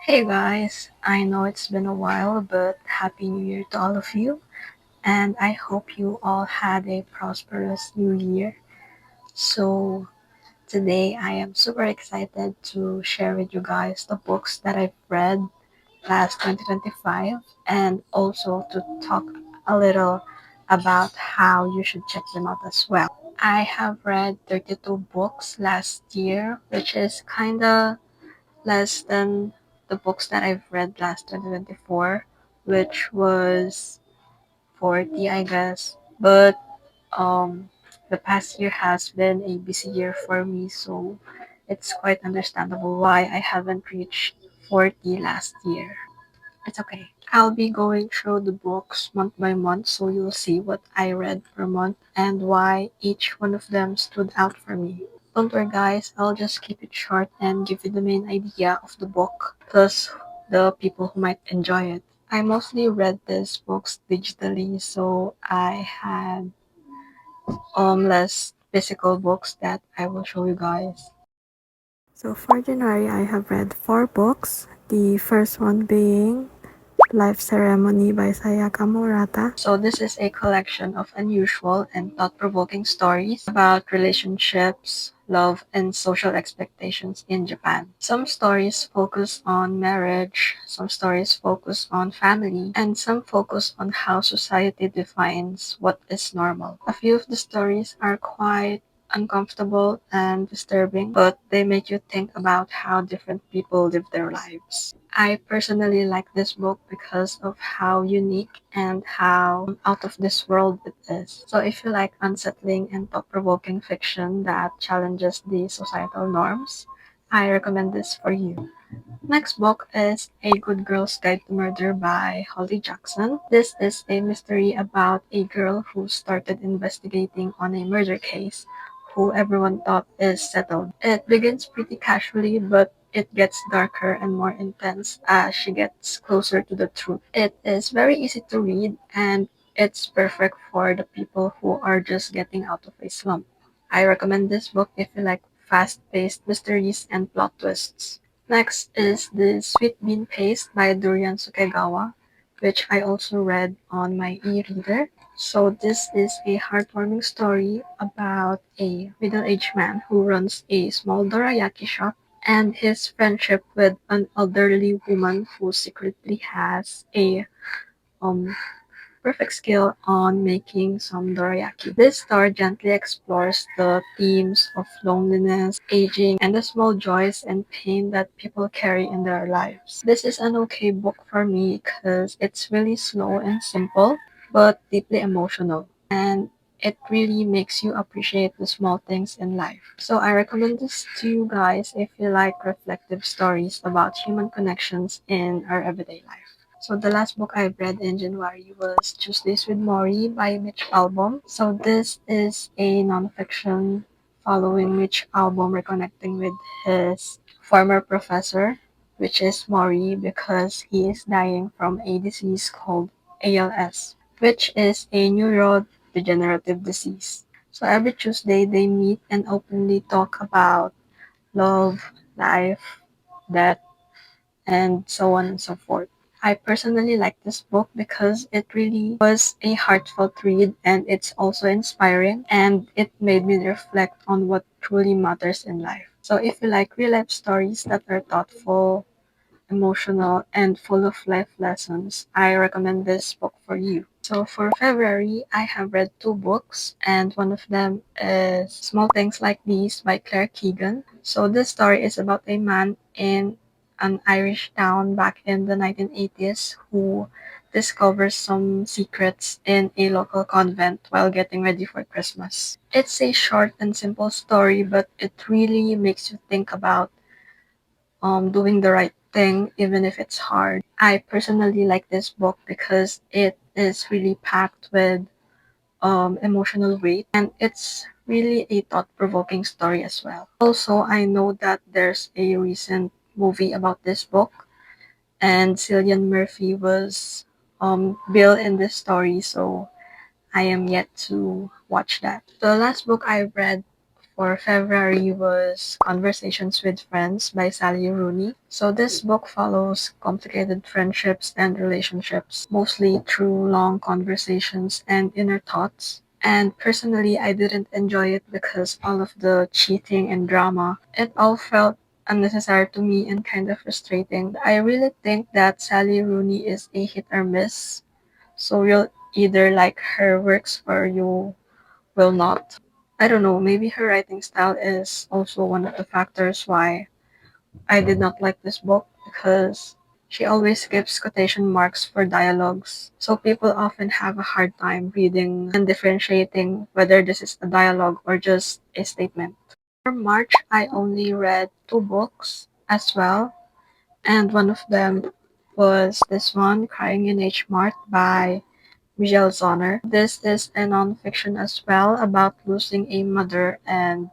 Hey guys, I know it's been a while, but Happy New Year to all of you, and I hope you all had a prosperous new year. So, today I am super excited to share with you guys the books that I've read last 2025 and also to talk a little about how you should check them out as well. I have read 32 books last year, which is kinda less than the books that I've read last 2024, which was 40, I guess. But the past year has been a busy year for me, so it's quite understandable why I haven't reached 40 last year. It's okay. I'll be going through the books month by month, so you'll see what I read per month and why each one of them stood out for me. Don't worry, guys, I'll just keep it short and give you the main idea of the book, plus the people who might enjoy it. I mostly read these books digitally, so I had less physical books that I will show you guys. So for January, I have read four books. The first one being Life Ceremony by Sayaka Murata. So this is a collection of unusual and thought-provoking stories about relationships, love, and social expectations in Japan. Some stories focus on marriage, some stories focus on family, and some focus on how society defines what is normal. A few of the stories are quite uncomfortable and disturbing, but they make you think about how different people live their lives. I personally like this book because of how unique and how out of this world it is. So if you like unsettling and thought-provoking fiction that challenges the societal norms, I recommend this for you. Next book is A Good Girl's Guide to Murder by Holly Jackson. This is a mystery about a girl who started investigating on a murder case who everyone thought is settled. It begins pretty casually, but it gets darker and more intense as she gets closer to the truth. It is very easy to read and it's perfect for the people who are just getting out of a slump. I recommend this book if you like fast-paced mysteries and plot twists. Next is the Sweet Bean Paste by Durian Sukegawa, which I also read on my e-reader. So this is a heartwarming story about a middle-aged man who runs a small dorayaki shop and his friendship with an elderly woman who secretly has a um perfect skill on making some dorayaki. This story gently explores the themes of loneliness, aging, and the small joys and pain that people carry in their lives. This is an okay book for me because it's really slow and simple, but deeply emotional. And it really makes you appreciate the small things in life. So I recommend this to you guys if you like reflective stories about human connections in our everyday life. So the last book I read in January was Tuesdays with Morrie by Mitch Albom. So this is a nonfiction following Mitch Albom reconnecting with his former professor, which is Morrie, because he is dying from a disease called ALS, which is a neurodegenerative disease. So every Tuesday they meet and openly talk about love, life, death, and so on and so forth. I personally like this book because it really was a heartfelt read and it's also inspiring and it made me reflect on what truly matters in life. So if you like real life stories that are thoughtful, emotional, and full of life lessons, I recommend this book for you. So for February, I have read two books, and one of them is Small Things Like These by Claire Keegan. So this story is about a man in an Irish town back in the 1980s who discovers some secrets in a local convent while getting ready for Christmas. It's a short and simple story, but it really makes you think about doing the right thing even if it's hard. I personally like this book because it is really packed with emotional weight and it's really a thought-provoking story as well. Also, I know that there's a recent movie about this book and Cillian Murphy was Bill in this story, so I am yet to watch that. The last book I read for February was Conversations with Friends by Sally Rooney. So this book follows complicated friendships and relationships, mostly through long conversations and inner thoughts. And personally, I didn't enjoy it because all of the cheating and drama, it all felt unnecessary to me and kind of frustrating. I really think that Sally Rooney is a hit or miss. So you'll either like her works or you will not. I don't know, maybe her writing style is also one of the factors why I did not like this book because she always gives quotation marks for dialogues. So people often have a hard time reading and differentiating whether this is a dialogue or just a statement. For March, I only read two books as well, and one of them was this one, Crying in H Mart by zauner. This is a nonfiction as well about losing a mother and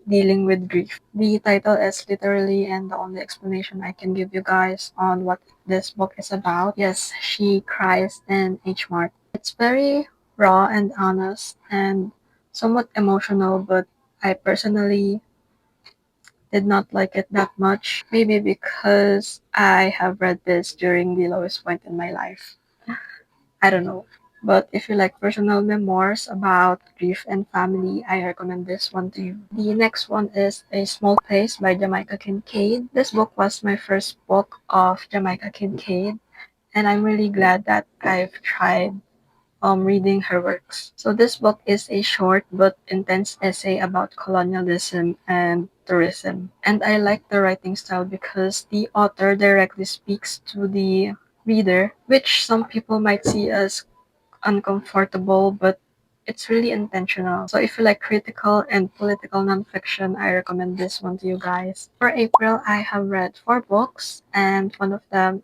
dealing with grief. The title is literally and the only explanation I can give you guys on what this book is about. Yes, she cries in H Mart. It's very raw and honest and somewhat emotional, but I personally did not like it that much. Maybe because I have read this during the lowest point in my life. I don't know. But if you like personal memoirs about grief and family, I recommend this one to you. The next one is A Small Place by Jamaica Kincaid. This book was my first book of Jamaica Kincaid, and I'm really glad that I've tried reading her works. So this book is a short but intense essay about colonialism and tourism. And I like the writing style because the author directly speaks to the reader, which some people might see as uncomfortable, but it's really intentional. So if you like critical and political nonfiction, I recommend this one to you guys. For April, I have read four books, and one of them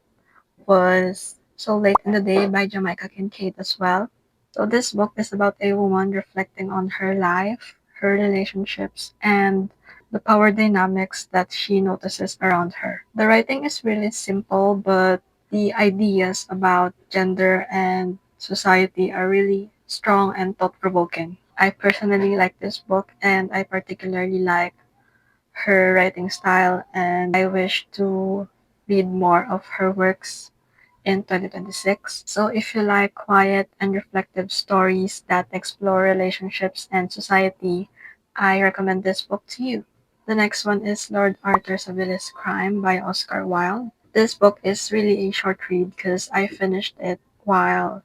was So Late in the Day by Jamaica Kincaid as well. So this book is about a woman reflecting on her life, her relationships, and the power dynamics that she notices around her. The writing is really simple, but the ideas about gender and society are really strong and thought provoking. I personally like this book and I particularly like her writing style, and I wish to read more of her works in 2026. So if you like quiet and reflective stories that explore relationships and society, I recommend this book to you. The next one is Lord Arthur Savile's Crime by Oscar Wilde. This book is really a short read because I finished it while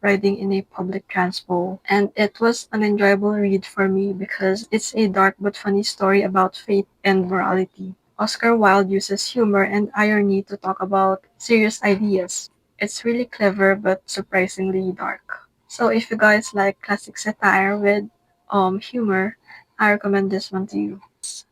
riding in a public transport, and it was an enjoyable read for me because it's a dark but funny story about faith and morality. Oscar Wilde uses humor and irony to talk about serious ideas. It's really clever but surprisingly dark. So if you guys like classic satire with humor, I recommend this one to you.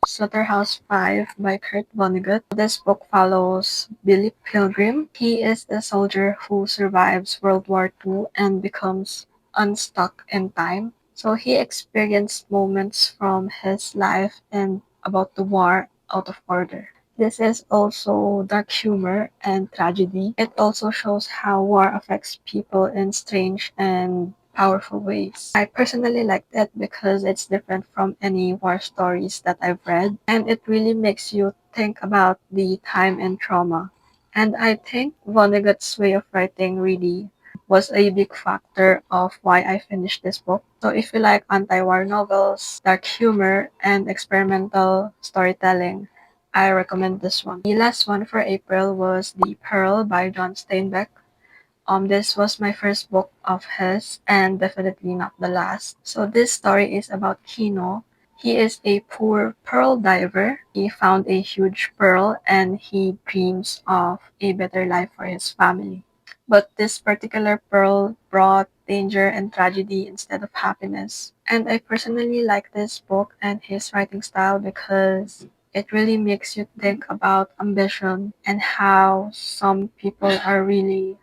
Slaughterhouse-Five by Kurt Vonnegut. This book follows Billy Pilgrim. He is a soldier who survives World War II and becomes unstuck in time. So he experienced moments from his life and about the war out of order. This is also dark humor and tragedy. It also shows how war affects people in strange and powerful ways. I personally liked it because it's different from any war stories that I've read, and it really makes you think about the time and trauma. And I think Vonnegut's way of writing really was a big factor of why I finished this book. So if you like anti-war novels, dark humor, and experimental storytelling, I recommend this one. The last one for April was The Pearl by John Steinbeck. This was my first book of his and definitely not the last. So this story is about Kino. He is a poor pearl diver. He found a huge pearl and he dreams of a better life for his family. But this particular pearl brought danger and tragedy instead of happiness. And I personally like this book and his writing style because it really makes you think about ambition and how some people are really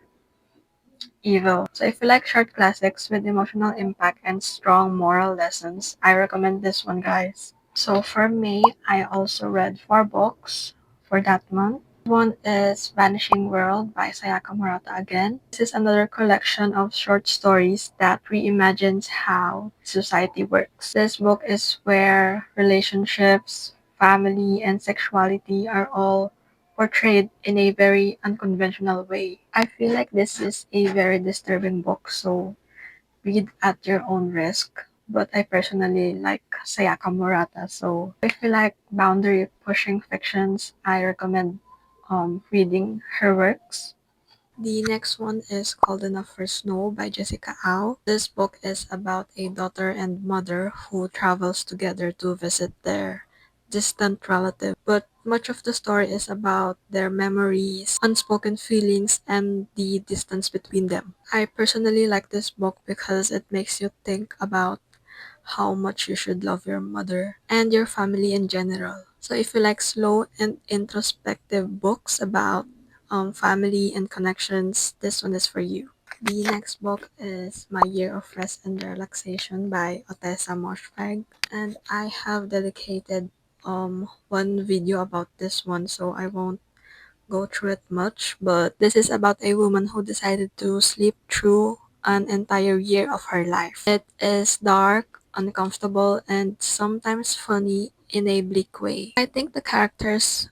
evil. So if you like short classics with emotional impact and strong moral lessons, I recommend this one, guys. So for May, I also read four books for that month. One is Vanishing World by Sayaka Murata again. This is another collection of short stories that reimagines how society works. This book is where relationships, family, and sexuality are all portrayed in a very unconventional way. I feel like this is a very disturbing book, so read at your own risk. But I personally like Sayaka Murata, so if you like boundary pushing fictions, I recommend reading her works. The next one is Cold Enough for Snow by Jessica Au. This book is about a daughter and mother who travels together to visit their distant relative. But much of the story is about their memories, unspoken feelings, and the distance between them. I personally like this book because it makes you think about how much you should love your mother and your family in general. So if you like slow and introspective books about family and connections, this one is for you. The next book is My Year of Rest and Relaxation by Ottessa Moshfegh, and I have dedicated one video about this one, so I won't go through it much, but this is about a woman who decided to sleep through an entire year of her life. It is dark, uncomfortable, and sometimes funny in a bleak way. I think the characters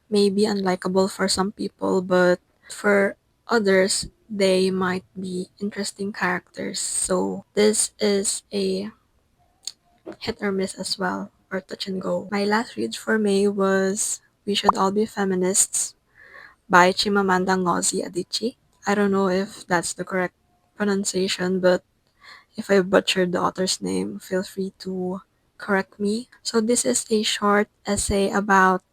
may be unlikable for some people, but for others they might be interesting characters. So this is a hit or miss as well, or touch and go. My last read for May was We Should All Be Feminists by Chimamanda Ngozi Adichie. I don't know if that's the correct pronunciation, but if I butchered the author's name, feel free to correct me. So this is a short essay about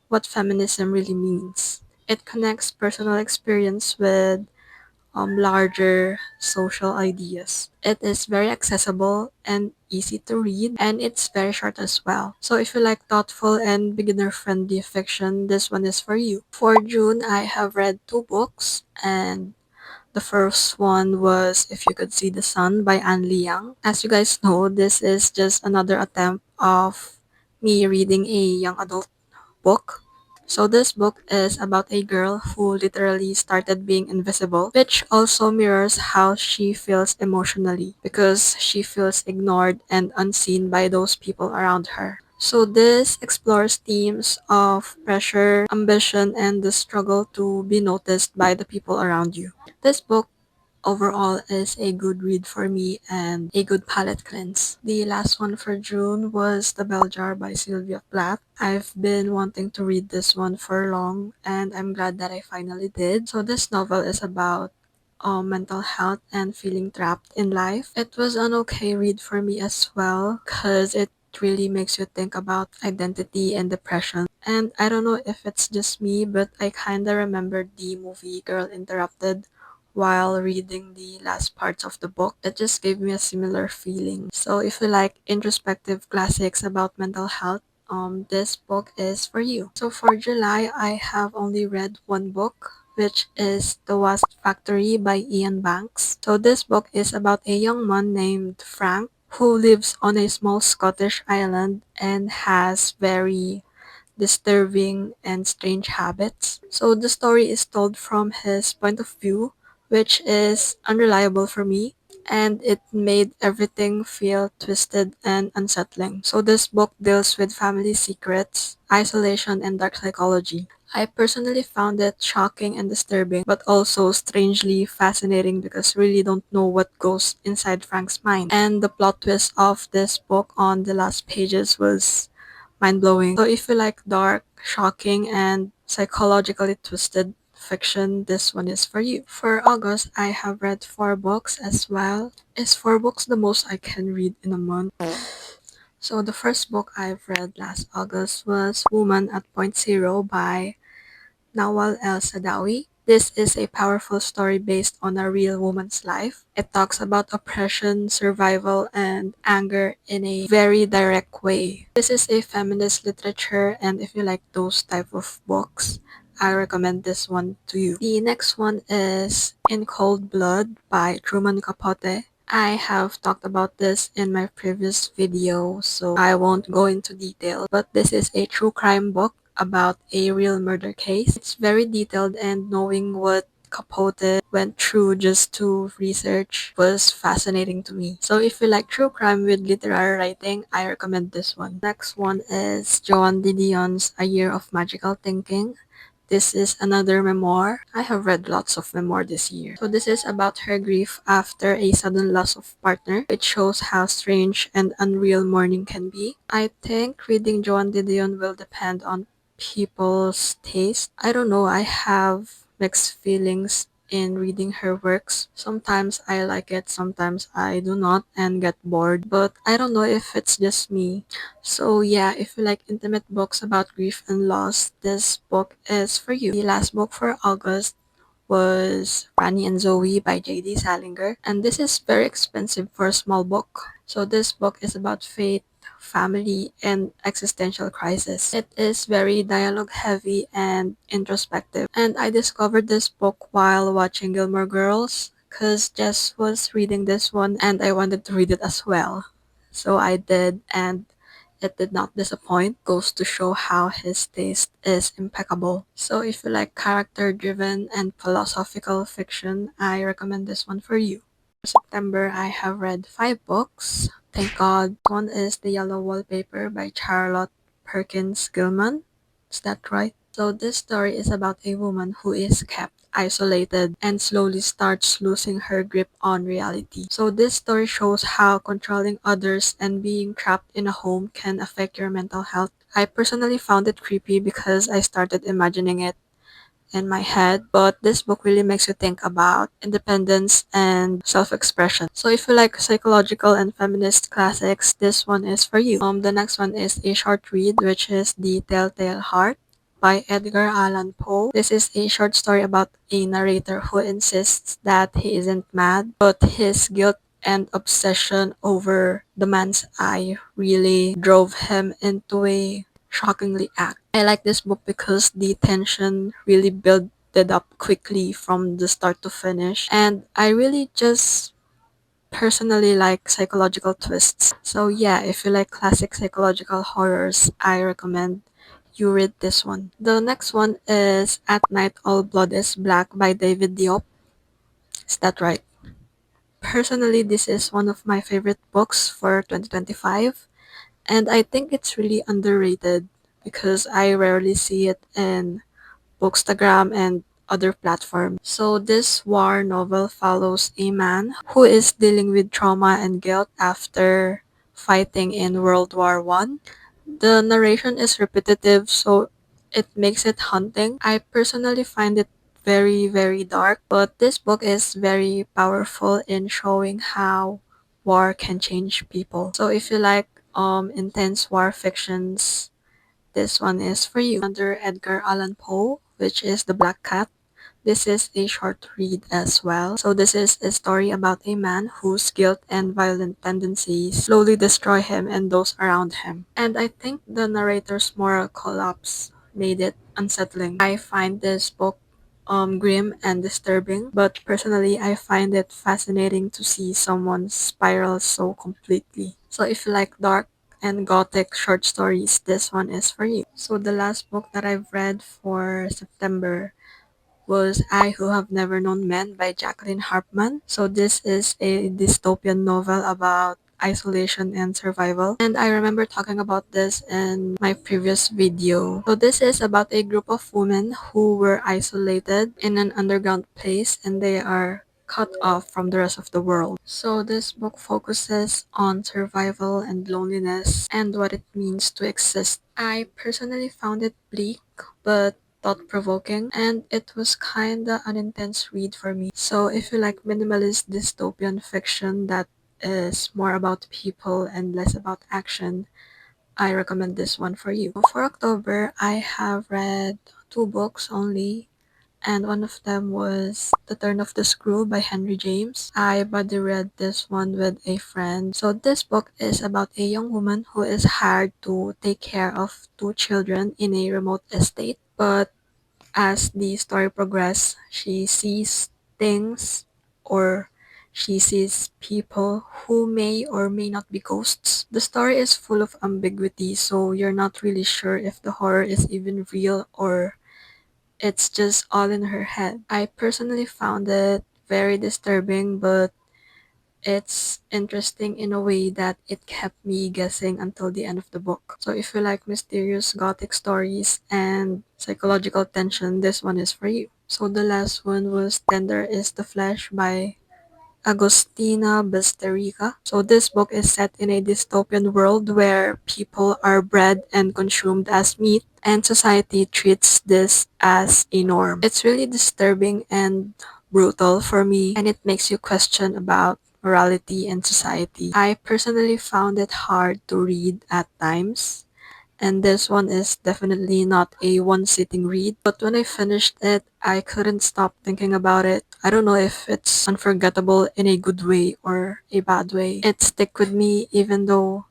what feminism really means. It connects personal experience with larger social ideas. It is very accessible and easy to read, and it's very short as well. So if you like thoughtful and beginner-friendly fiction, this one is for you. For June, I have read two books, and the first one was If You Could See the Sun by Liang. As you guys know, this is just another attempt of me reading a young adult book. So this book is about a girl who literally started being invisible, which also mirrors how she feels emotionally because she feels ignored and unseen by those people around her. So this explores themes of pressure, ambition, and the struggle to be noticed by the people around you. This book overall is a good read for me and a good palate cleanse. The last one for June was The Bell Jar by Sylvia Plath. I've been wanting to read this one for long and I'm glad that I finally did. So this novel is about mental health and feeling trapped in life. It was an okay read for me as well because it really makes you think about identity and depression. And I don't know if it's just me, but I kinda remembered the movie Girl Interrupted while reading the last parts of the book. It just gave me a similar feeling. So if you like introspective classics about mental health, this book is for you. So for July, I have only read one book, which is The Wasp Factory by Iain Banks. So this book is about a young man named Frank who lives on a small Scottish island and has very disturbing and strange habits. So the story is told from his point of view, which is unreliable for me, and it made everything feel twisted and unsettling. So this book deals with family secrets, isolation, and dark psychology. I personally found it shocking and disturbing, but also strangely fascinating because I really don't know what goes inside Frank's mind. And the plot twist of this book on the last pages was mind-blowing. So if you like dark, shocking, and psychologically twisted fiction, this one is for you. For August, I have read 4 books as well. Is 4 books the most I can read in a month? So the first book I've read last August was Woman at Point Zero by Nawal Saadawi. This is a powerful story based on a real woman's life. It talks about oppression, survival, and anger in a very direct way. This is a feminist literature, and if you like those type of books, I recommend this one to you. The next one is In Cold Blood by Truman Capote. I have talked about this in my previous video, so I won't go into detail, but this is a true crime book about a real murder case. It's very detailed, and knowing what Capote went through just to research was fascinating to me. So if you like true crime with literary writing, I recommend this one. Next one is Joan Didion's A Year of Magical Thinking. This is another memoir. I have read lots of memoir this year. So this is about her grief after a sudden loss of partner. It shows how strange and unreal mourning can be. I think reading Joan Didion will depend on people's taste. I don't know, I have mixed feelings in reading her works. Sometimes I like it, sometimes I do not and get bored. But I don't know if it's just me. So yeah, if you like intimate books about grief and loss, this book is for you. The last book for August was Rani and Zoe by J.D. Salinger, and this is very expensive for a small book. So this book is about faith, family, and existential crisis. It is very dialogue heavy and introspective. And I discovered this book while watching Gilmore Girls because Jess was reading this one and I wanted to read it as well. So I did, and it did not disappoint. Goes to show how his taste is impeccable. So if you like character-driven and philosophical fiction, I recommend this one for you. For September, I have read 5 books. Thank God. One is The Yellow Wallpaper by Charlotte Perkins Gilman. Is that right? So this story is about a woman who is kept isolated and slowly starts losing her grip on reality. So this story shows how controlling others and being trapped in a home can affect your mental health. I personally found it creepy because I started imagining it in my head, but this book really makes you think about independence and self-expression. So if you like psychological and feminist classics, this one is for you. The next one is a short read, which is The Telltale Heart by Edgar Allan Poe. This is a short story about a narrator who insists that he isn't mad, but his guilt and obsession over the man's eye really drove him into a shockingly act. I like this book because the tension really built it up quickly from the start to finish, and I really just personally like psychological twists. So yeah, if you like classic psychological horrors, I recommend you read this one. The next one is At Night All Blood is Black by David Diop. Is that right? Personally, this is one of my favorite books for 2025. And I think it's really underrated because I rarely see it in Bookstagram and other platforms. So this war novel follows a man who is dealing with trauma and guilt after fighting in World War One. The narration is repetitive, so it makes it haunting. I personally find it very, very dark, but this book is very powerful in showing how war can change people. So if you like intense war fictions, this one is for you. Under Edgar Allan Poe, which is The Black Cat. This is a short read as well. So this is a story about a man whose guilt and violent tendencies slowly destroy him and those around him. And I think the narrator's moral collapse made it unsettling. I find this book grim and disturbing, but personally I find it fascinating to see someone spiral so completely. So if you like dark and gothic short stories, this one is for you. So the last book that I've read for September was I Who Have Never Known Men by Jacqueline Harpman. So this is a dystopian novel about isolation and survival. And I remember talking about this in my previous video. So this is about a group of women who were isolated in an underground place and they are cut off from the rest of the world. So this book focuses on survival and loneliness and what it means to exist. I personally found it bleak, but thought-provoking, and it was kinda an intense read for me. So if you like minimalist dystopian fiction that is more about people and less about action, I recommend this one for you. For October, I have read 2 books only, and one of them was The Turn of the Screw by Henry James. I buddy read this one with a friend. So this book is about a young woman who is hired to take care of 2 children in a remote estate. But as the story progresses, she sees things or She sees people who may or may not be ghosts. The story is full of ambiguity, so you're not really sure if the horror is even real or it's just all in her head. I personally found it very disturbing, but it's interesting in a way that it kept me guessing until the end of the book. So if you like mysterious gothic stories and psychological tension, this one is for you. So the last one was Tender is the Flesh by Agostina Basterica. So this book is set in a dystopian world where people are bred and consumed as meat, and society treats this as a norm. It's really disturbing and brutal for me, and it makes you question about morality and society. I personally found it hard to read at times, and this one is definitely not a one-sitting read. But when I finished it, I couldn't stop thinking about it. I don't know if it's unforgettable in a good way or a bad way. It stuck with me even though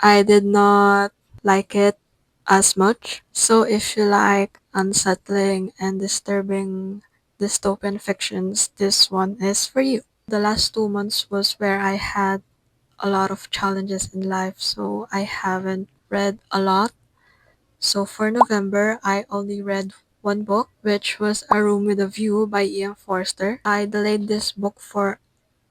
I did not like it as much. So if you like unsettling and disturbing dystopian fictions, this one is for you. The last 2 months was where I had a lot of challenges in life, so I haven't read a lot. So for November, I only read one book, which was A Room with a View by Ian Forster. I delayed this book for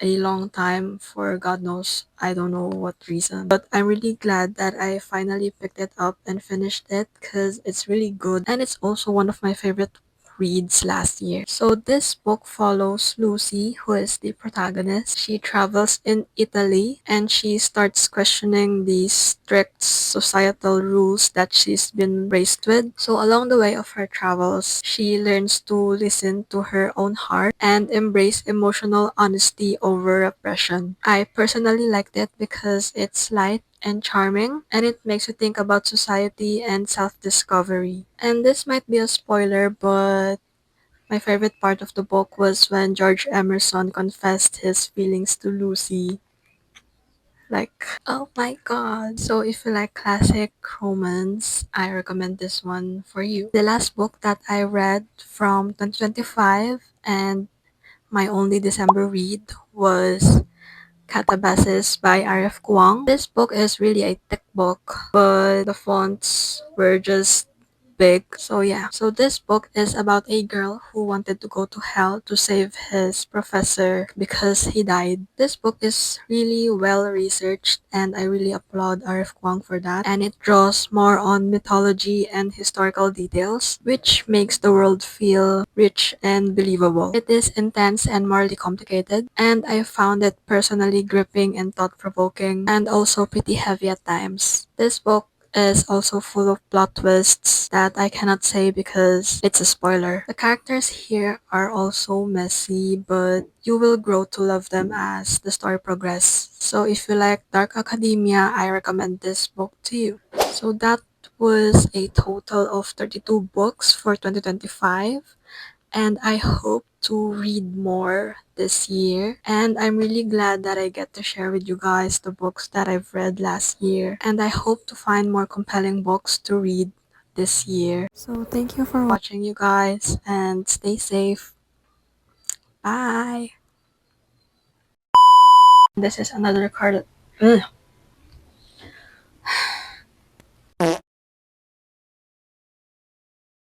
a long time for God knows I don't know what reason. But I'm really glad that I finally picked it up and finished it because it's really good and it's also one of my favorite reads last year. So this book follows Lucy, who is the protagonist. She travels in Italy and she starts questioning the strict societal rules that she's been raised with. So along the way of her travels, she learns to listen to her own heart and embrace emotional honesty over repression. I personally liked it because it's light and charming, and it makes you think about society and self-discovery. And this might be a spoiler, but my favorite part of the book was when George Emerson confessed his feelings to Lucy. Like, oh my god. So if you like classic romance, I recommend this one for you. The last book that I read from 2025 and my only December read was Catabasis by R.F. Kuang. This book is really a thick book, but the fonts were just big. So yeah. So this book is about a girl who wanted to go to hell to save his professor because he died. This book is really well researched and I really applaud R.F. Kuang for that. And it draws more on mythology and historical details, which makes the world feel rich and believable. It is intense and morally complicated, and I found it personally gripping and thought-provoking and also pretty heavy at times. This book is also full of plot twists that I cannot say because it's a spoiler. The characters here are also messy, but you will grow to love them as the story progresses. So if you like dark academia, I recommend this book to you. So that was a total of 32 books for 2025, and I hope to read more this year. And I'm really glad that I get to share with you guys the books that I've read last year. And I hope to find more compelling books to read this year. So thank you for watching, you guys, and stay safe. Bye. This is another card. Ugh.